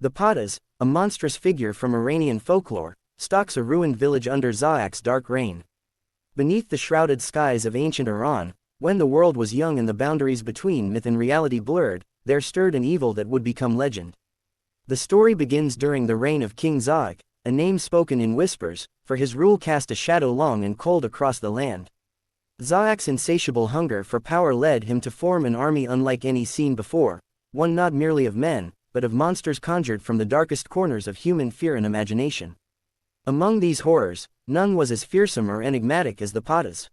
The Patas, a monstrous figure from Iranian folklore, stalks a ruined village under Zahhak's dark reign. Beneath the shrouded skies of ancient Iran, when the world was young and the boundaries between myth and reality blurred, there stirred an evil that would become legend. The story begins during the reign of King Zahhak, a name spoken in whispers, for his rule cast a shadow long and cold across the land. Zahhak's insatiable hunger for power led him to form an army unlike any seen before, one not merely of men, but of monsters conjured from the darkest corners of human fear and imagination. Among these horrors, none was as fearsome or enigmatic as the Patas.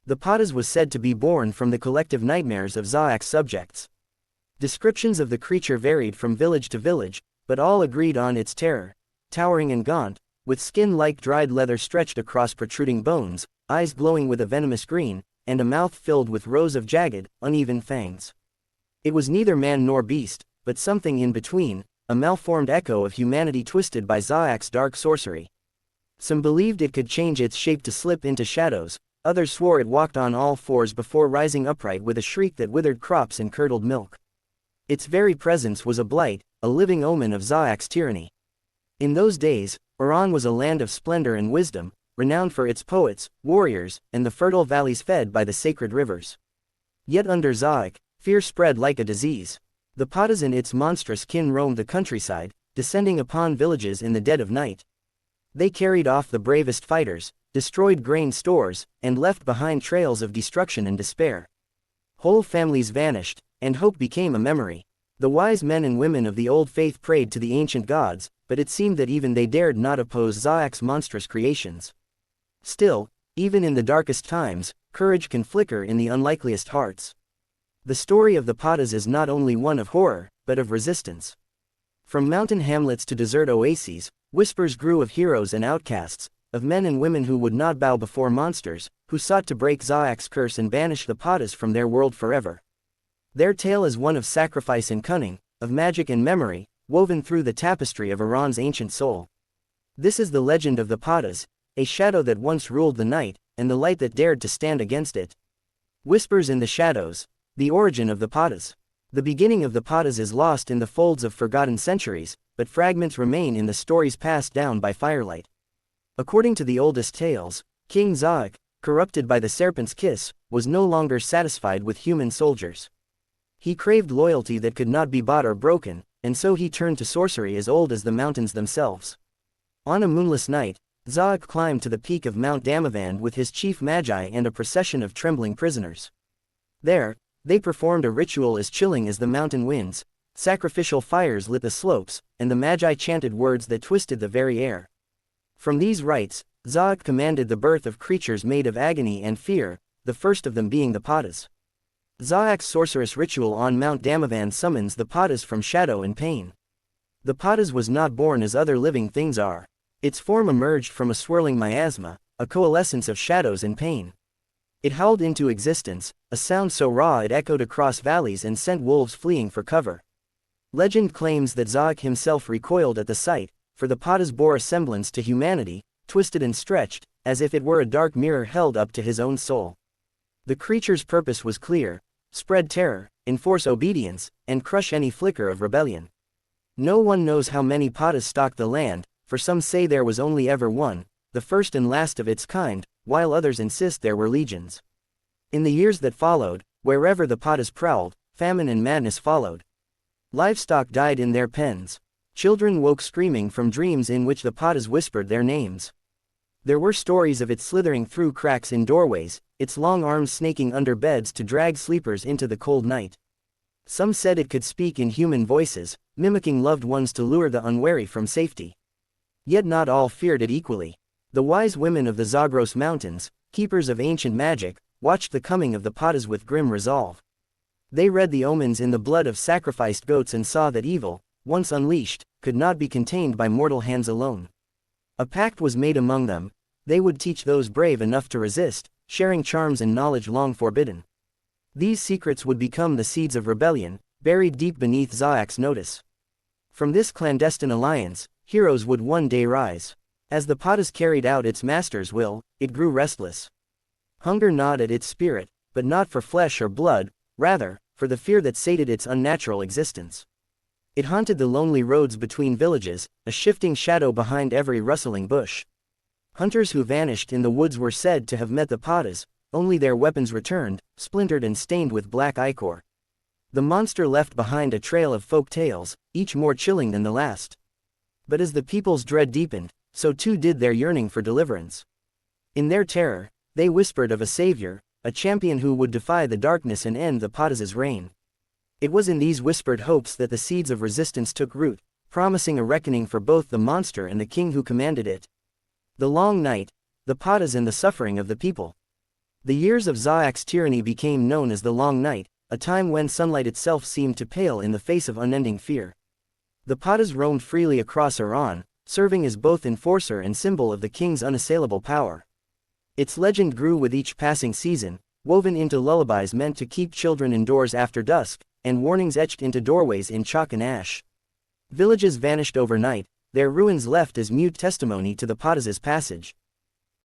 The Patas was said to be born from the collective nightmares of Zahhak's subjects. Descriptions of the creature varied from village to village, but all agreed on its terror. Towering and gaunt, with skin like dried leather stretched across protruding bones, eyes glowing with a venomous green, and a mouth filled with rows of jagged, uneven fangs. It was neither man nor beast, but something in between, a malformed echo of humanity twisted by Zahhak's dark sorcery. Some believed it could change its shape to slip into shadows, others swore it walked on all fours before rising upright with a shriek that withered crops and curdled milk. Its very presence was a blight, a living omen of Zahhak's tyranny. In those days, Iran was a land of splendor and wisdom, renowned for its poets, warriors, and the fertile valleys fed by the sacred rivers. Yet under Zahhak, fear spread like a disease. The Patas and its monstrous kin roamed the countryside, descending upon villages in the dead of night. They carried off the bravest fighters, destroyed grain stores, and left behind trails of destruction and despair. Whole families vanished, and hope became a memory. The wise men and women of the old faith prayed to the ancient gods, but it seemed that even they dared not oppose Zahhak's monstrous creations. Still, even in the darkest times, courage can flicker in the unlikeliest hearts. The story of the Patas is not only one of horror, but of resistance. From mountain hamlets to desert oases, whispers grew of heroes and outcasts, of men and women who would not bow before monsters, who sought to break Zahhak's curse and banish the Patas from their world forever. Their tale is one of sacrifice and cunning, of magic and memory, woven through the tapestry of Iran's ancient soul. This is the legend of the Patas, a shadow that once ruled the night, and the light that dared to stand against it. Whispers in the shadows, the origin of the Patas. The beginning of the Patas is lost in the folds of forgotten centuries, but fragments remain in the stories passed down by firelight. According to the oldest tales, King Zahhak, corrupted by the serpent's kiss, was no longer satisfied with human soldiers. He craved loyalty that could not be bought or broken, and so he turned to sorcery as old as the mountains themselves. On a moonless night, Zahhak climbed to the peak of Mount Damavand with his chief magi and a procession of trembling prisoners. There, they performed a ritual as chilling as the mountain winds. Sacrificial fires lit the slopes, and the magi chanted words that twisted the very air. From these rites, Zahhak commanded the birth of creatures made of agony and fear, the first of them being the Patas. Zahhak's sorcerous ritual on Mount Damavand summons the Patas from shadow and pain. The Patas was not born as other living things are. Its form emerged from a swirling miasma, a coalescence of shadows and pain. It howled into existence, a sound so raw it echoed across valleys and sent wolves fleeing for cover. Legend claims that Zahhak himself recoiled at the sight, for the Patas bore a semblance to humanity, twisted and stretched, as if it were a dark mirror held up to his own soul. The creature's purpose was clear: spread terror, enforce obedience, and crush any flicker of rebellion. No one knows how many Patas stalked the land, for some say there was only ever one, the first and last of its kind, while others insist there were legions. In the years that followed, wherever the Patas prowled, famine and madness followed. Livestock died in their pens. Children woke screaming from dreams in which the Patas whispered their names. There were stories of it slithering through cracks in doorways, its long arms snaking under beds to drag sleepers into the cold night. Some said it could speak in human voices, mimicking loved ones to lure the unwary from safety. Yet not all feared it equally. The wise women of the Zagros Mountains, keepers of ancient magic, watched the coming of the Patas with grim resolve. They read the omens in the blood of sacrificed goats and saw that evil, once unleashed, could not be contained by mortal hands alone. A pact was made among them: they would teach those brave enough to resist, sharing charms and knowledge long forbidden. These secrets would become the seeds of rebellion, buried deep beneath Zahhak's notice. From this clandestine alliance, heroes would one day rise. As the Patas carried out its master's will, it grew restless. Hunger gnawed at its spirit, but not for flesh or blood, rather, for the fear that sated its unnatural existence. It haunted the lonely roads between villages, a shifting shadow behind every rustling bush. Hunters who vanished in the woods were said to have met the Padas, only their weapons returned, splintered and stained with black ichor. The monster left behind a trail of folk tales, each more chilling than the last. But as the people's dread deepened, so too did their yearning for deliverance. In their terror, they whispered of a savior, a champion who would defy the darkness and end the Padas' reign. It was in these whispered hopes that the seeds of resistance took root, promising a reckoning for both the monster and the king who commanded it. The long night, the Padas and the suffering of the people. The years of Zahhak's tyranny became known as the Long Night, a time when sunlight itself seemed to pale in the face of unending fear. The Padas roamed freely across Iran, serving as both enforcer and symbol of the king's unassailable power. Its legend grew with each passing season, woven into lullabies meant to keep children indoors after dusk, and warnings etched into doorways in chalk and ash. Villages vanished overnight, their ruins left as mute testimony to the Padas' passage.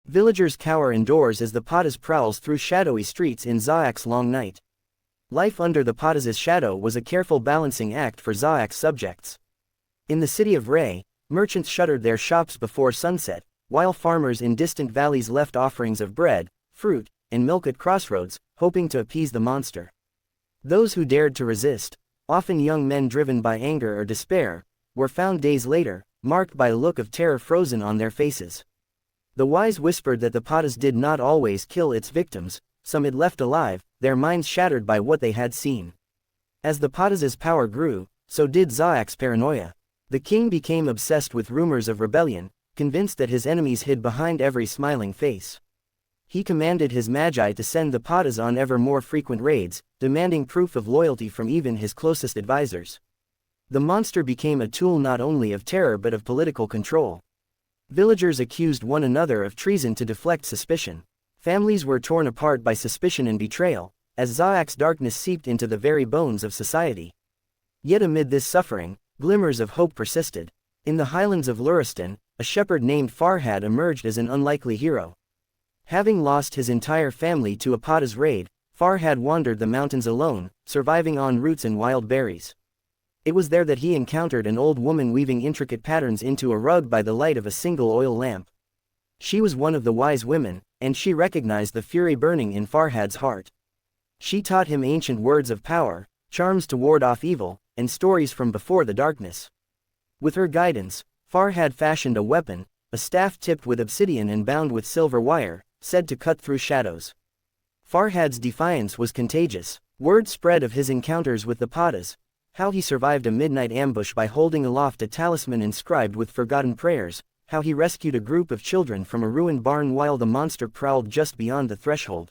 Villagers cower indoors as the Padas prowls through shadowy streets in Zahhak's long night. Life under the Padas' shadow was a careful balancing act for Zahhak's subjects. In the city of Ray, merchants shuttered their shops before sunset, while farmers in distant valleys left offerings of bread, fruit, and milk at crossroads, hoping to appease the monster. Those who dared to resist, often young men driven by anger or despair, were found days later, marked by a look of terror frozen on their faces. The wise whispered that the Padas did not always kill its victims, some it left alive, their minds shattered by what they had seen. As the Padas' power grew, so did Zahhak's paranoia. The king became obsessed with rumors of rebellion, convinced that his enemies hid behind every smiling face. He commanded his magi to send the Padas on ever more frequent raids, demanding proof of loyalty from even his closest advisors. The monster became a tool not only of terror but of political control. Villagers accused one another of treason to deflect suspicion. Families were torn apart by suspicion and betrayal, as Zahhak's darkness seeped into the very bones of society. Yet amid this suffering, glimmers of hope persisted. In the highlands of Luristan, a shepherd named Farhad emerged as an unlikely hero. Having lost his entire family to a Padas raid, Farhad wandered the mountains alone, surviving on roots and wild berries. It was there that he encountered an old woman weaving intricate patterns into a rug by the light of a single oil lamp. She was one of the wise women, and she recognized the fury burning in Farhad's heart. She taught him ancient words of power, charms to ward off evil, and stories from before the darkness. With her guidance, Farhad fashioned a weapon, a staff tipped with obsidian and bound with silver wire, said to cut through shadows. Farhad's defiance was contagious. Word spread of his encounters with the Padas, how he survived a midnight ambush by holding aloft a talisman inscribed with forgotten prayers, how he rescued a group of children from a ruined barn while the monster prowled just beyond the threshold.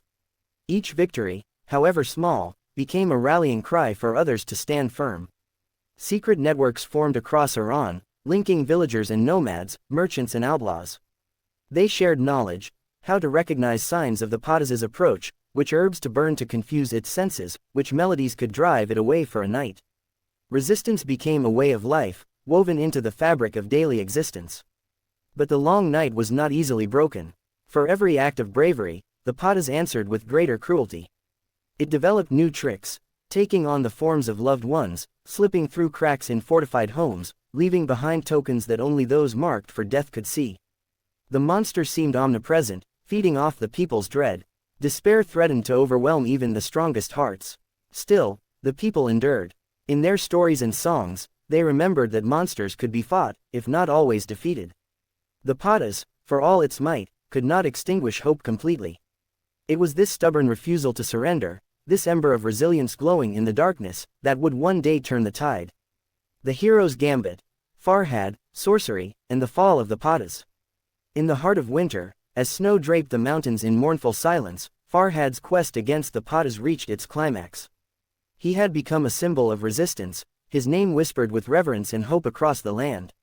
Each victory, however small, became a rallying cry for others to stand firm. Secret networks formed across Iran, linking villagers and nomads, merchants and outlaws. They shared knowledge, how to recognize signs of the Padas' approach, which herbs to burn to confuse its senses, which melodies could drive it away for a night. Resistance became a way of life, woven into the fabric of daily existence. But the long night was not easily broken. For every act of bravery, the Padas answered with greater cruelty. It developed new tricks, taking on the forms of loved ones, slipping through cracks in fortified homes, leaving behind tokens that only those marked for death could see. The monster seemed omnipresent, feeding off the people's dread. Despair threatened to overwhelm even the strongest hearts. Still, the people endured. In their stories and songs, they remembered that monsters could be fought, if not always defeated. The Padas, for all its might, could not extinguish hope completely. It was this stubborn refusal to surrender, this ember of resilience glowing in the darkness, that would one day turn the tide. The hero's gambit, Farhad, sorcery, and the fall of the Padas. In the heart of winter, as snow draped the mountains in mournful silence, Farhad's quest against the Padas reached its climax. He had become a symbol of resistance, his name whispered with reverence and hope across the land.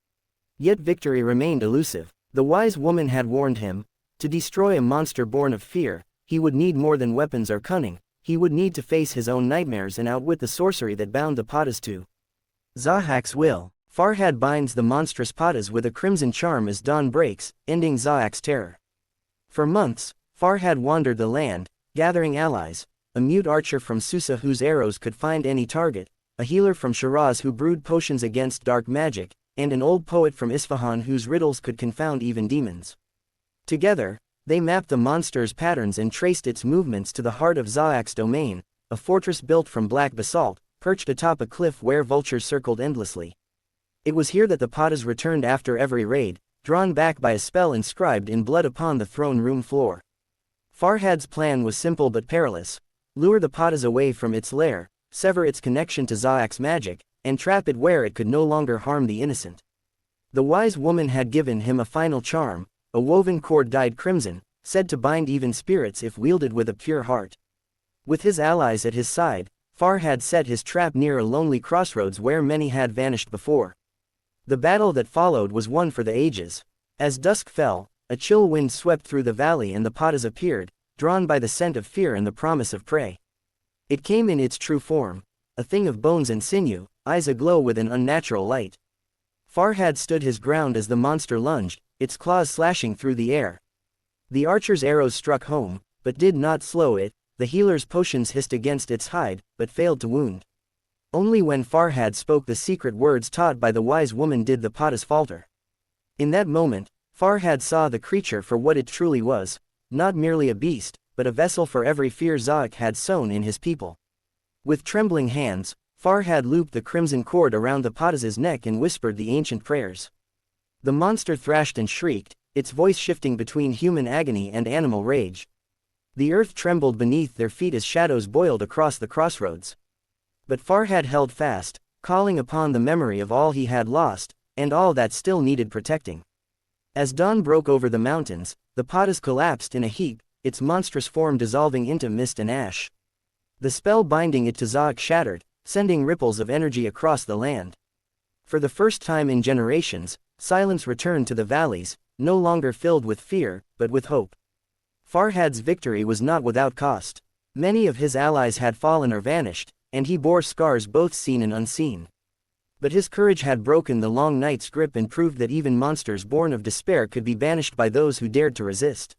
Yet victory remained elusive. The wise woman had warned him, to destroy a monster born of fear, he would need more than weapons or cunning, he would need to face his own nightmares and outwit the sorcery that bound the Padas to Zahhak's will. Farhad binds the monstrous Padas with a crimson charm as dawn breaks, ending Zahhak's terror. For months, Farhad wandered the land, gathering allies, a mute archer from Susa whose arrows could find any target, a healer from Shiraz who brewed potions against dark magic, and an old poet from Isfahan whose riddles could confound even demons. Together, they mapped the monster's patterns and traced its movements to the heart of Zahhak's domain, a fortress built from black basalt, perched atop a cliff where vultures circled endlessly. It was here that the Patas returned after every raid, drawn back by a spell inscribed in blood upon the throne room floor. Farhad's plan was simple but perilous: lure the Patas away from its lair, sever its connection to Zahhak's magic, and trap it where it could no longer harm the innocent. The wise woman had given him a final charm, a woven cord dyed crimson, said to bind even spirits if wielded with a pure heart. With his allies at his side, Farhad set his trap near a lonely crossroads where many had vanished before. The battle that followed was one for the ages. As dusk fell, a chill wind swept through the valley and the Patas appeared, drawn by the scent of fear and the promise of prey. It came in its true form, a thing of bones and sinew, eyes aglow with an unnatural light. Farhad stood his ground as the monster lunged, its claws slashing through the air. The archer's arrows struck home, but did not slow it. The healer's potions hissed against its hide, but failed to wound. Only when Farhad spoke the secret words taught by the wise woman did the Patas falter. In that moment, Farhad saw the creature for what it truly was, not merely a beast, but a vessel for every fear Zahhak had sown in his people. With trembling hands, Farhad looped the crimson cord around the Patas' neck and whispered the ancient prayers. The monster thrashed and shrieked, its voice shifting between human agony and animal rage. The earth trembled beneath their feet as shadows boiled across the crossroads. But Farhad held fast, calling upon the memory of all he had lost, and all that still needed protecting. As dawn broke over the mountains, the Patas collapsed in a heap, its monstrous form dissolving into mist and ash. The spell binding it to Zahhak shattered, sending ripples of energy across the land. For the first time in generations, silence returned to the valleys, no longer filled with fear, but with hope. Farhad's victory was not without cost. Many of his allies had fallen or vanished, and he bore scars both seen and unseen. But his courage had broken the long night's grip and proved that even monsters born of despair could be banished by those who dared to resist.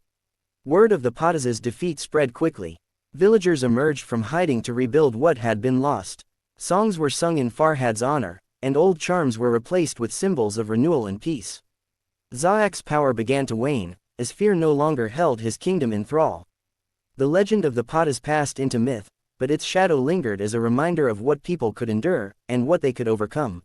Word of the Patas' defeat spread quickly. Villagers emerged from hiding to rebuild what had been lost. Songs were sung in Farhad's honor, and old charms were replaced with symbols of renewal and peace. Zahhak's power began to wane, as fear no longer held his kingdom in thrall. The legend of the Patas passed into myth, but its shadow lingered as a reminder of what people could endure, and what they could overcome.